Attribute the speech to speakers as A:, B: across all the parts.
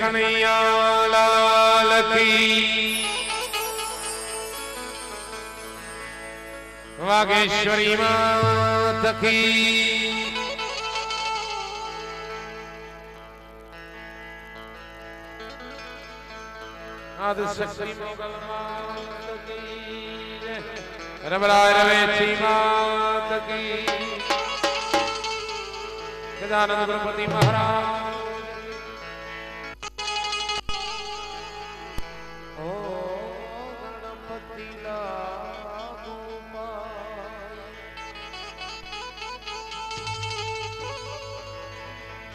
A: कन्हैया लाल की, वागेश्वरी मात की, आदिशक्ति मोगल मात की, रमराय रवेची मात की, गजानन गणपति महाराज।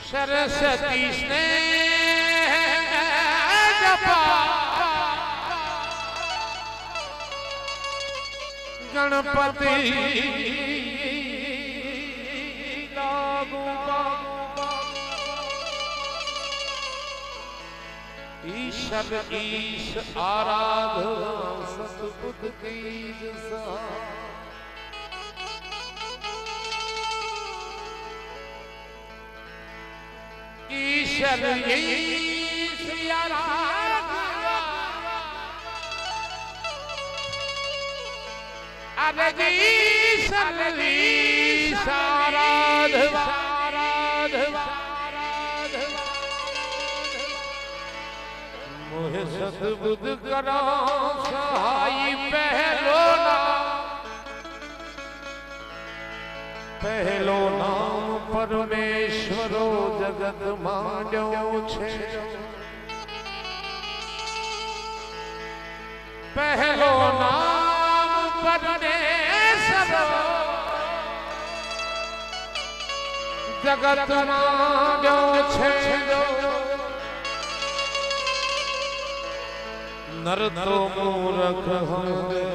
A: सरस्वती स्नेह जपा, गणपति लागू ईश्वर ईश आराधना सतबुद्ध की जसा, ईश्वर ईश आराधना, अरे ईश्वर ईश आराधना, मोहे सतबुद्ध करो सहाय पहलो नाम परमेश्वरो जगत मान्यो छे, पहलो नाम परमेश्वरो जगत मान्यो छे, नर तो मूर्ख होंगे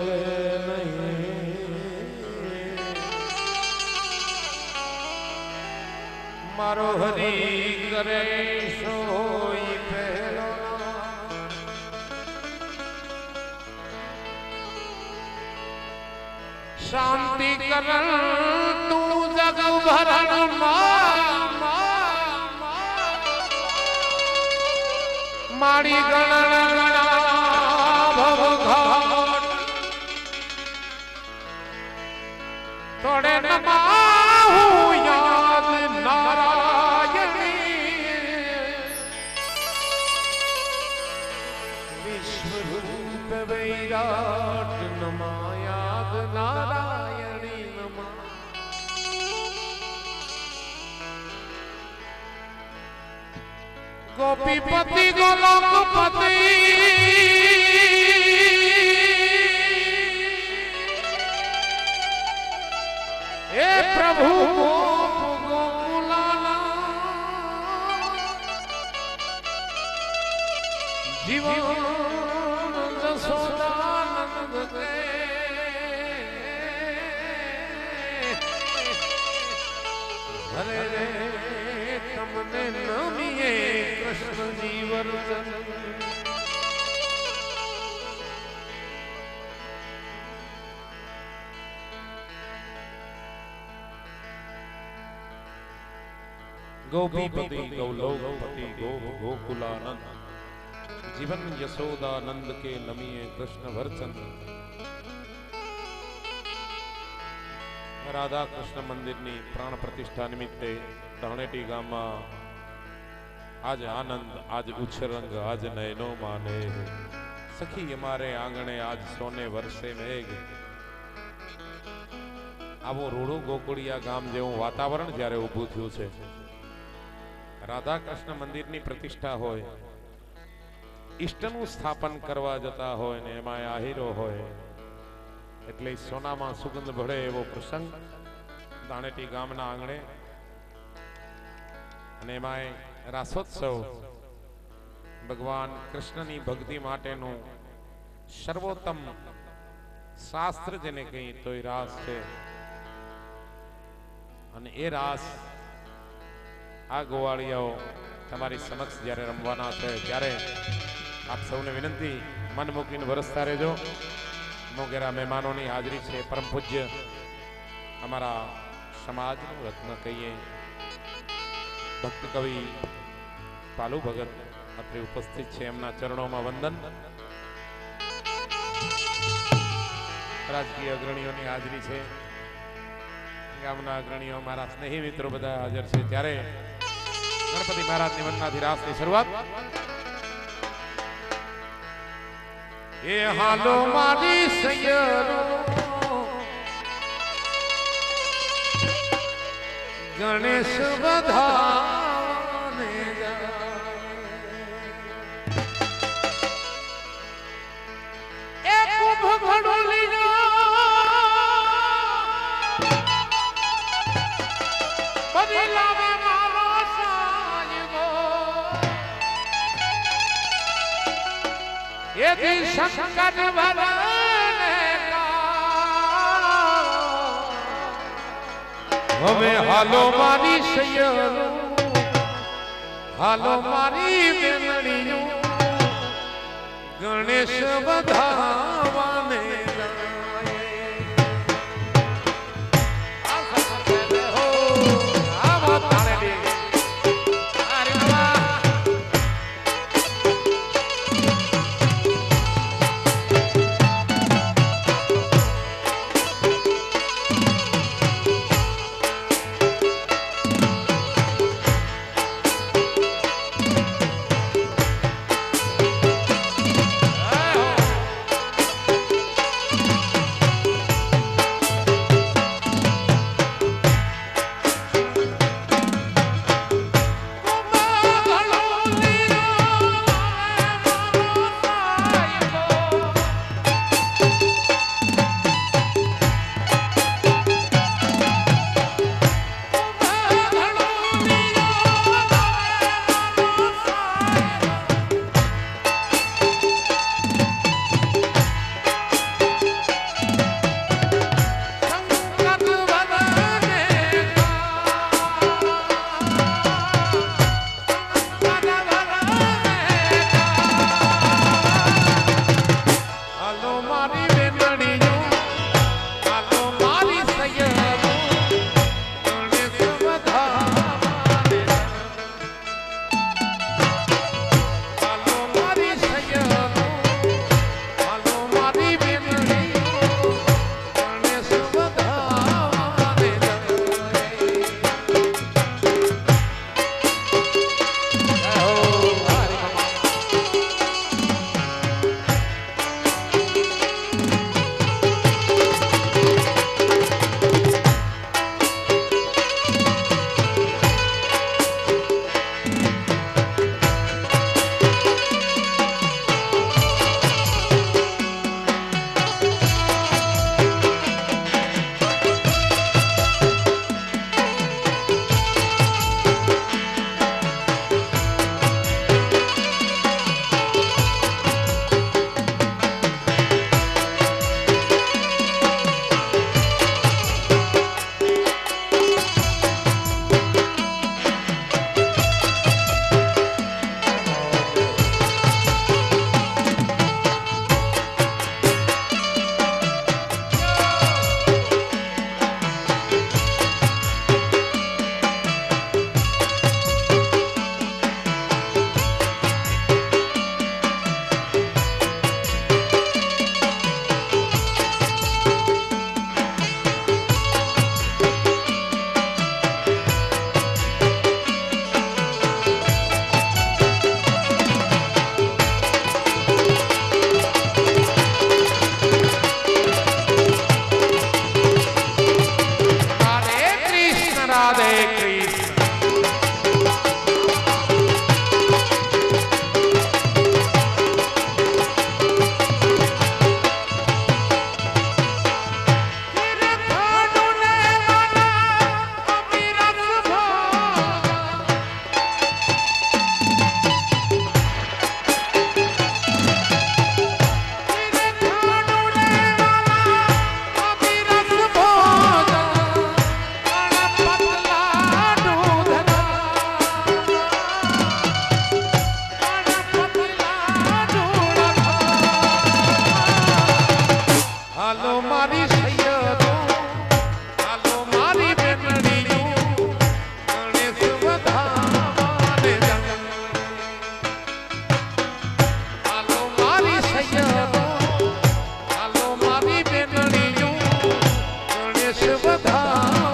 A: नहीं, मारो हरि करे सोई पहलो, शांति करन तू जग भरण माड़ी गणन भवघाट, तोड़े नमाहु याद नारायणी, विश्वरूप वैराट नमा याद नारायणी नमा, गोपीपति गोलोकपति हे प्रभु गोकुलाना, जीवन जसोदानंद के, हरे रे तमने नमिए कृष्ण जीवर्धन, गोपीपति गौलोकपति गोकुलानंद, जीवन यशोदानंद के नमिए कृष्ण भरचंद। राधा कृष्ण मंदिर नी प्राण प्रतिष्ठा निमित्ते तरणेटी गाम में आज आनंद, आज उछरंग, आज नयनो माने, सखी हमारे आंगणे आज सोने वर्षे मेघ, आवो रूड़ू गोकुड़िया गाम जेवुं वातावरण ज्यारे ऊभुं थयुं छे, राधा कृष्ण मंदिर नी प्रतिष्ठा होय, इष्टनु स्थापन करवा जता होय ने एमांय आहीरो होय, एटले सोनामां सुगंध भळे एवो प्रसंग दाणेटी गामना आंगणे, अने एमांय रासोत्सव भगवान कृष्णनी भक्ति माटेनुं सर्वोत्तम शास्त्र जेने कही तो रास छे, अने ए रास आ गोवाळियाओ तमारी समक्ष ज्यारे रमवाना छे त्यारे आप सौने विनंती मन मूकीने वरसता रहेजो। मोगेरा मेहमानों हाजरी है, परम पूज्य अमरा समाज रत्न कहीए भक्त कवि पालू भगत અત્રે ઉપસ્થિત છે એમના ચરણોમાં વંદન. રાજકીય અગ્રણીઓની હાજરી છે, ગામના અગ્રણીઓ, મારા સ્નેહી મિત્રો બધા હાજર છે. ત્યારે ગણપતિ મહારાજની વંદનાથી રાસની શરૂઆત. એ હાલો મારી સૈયરો ગણેશ બધાને એ કુંભ ઘડોલીનો બધી લાવે મારો સાયગો એથી શંકર ભરને હવે હાલો મારી સૈયરો, હાલો મારી બેનડીઓ ગણેશ બધાવાને વધાવાને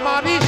A: મારી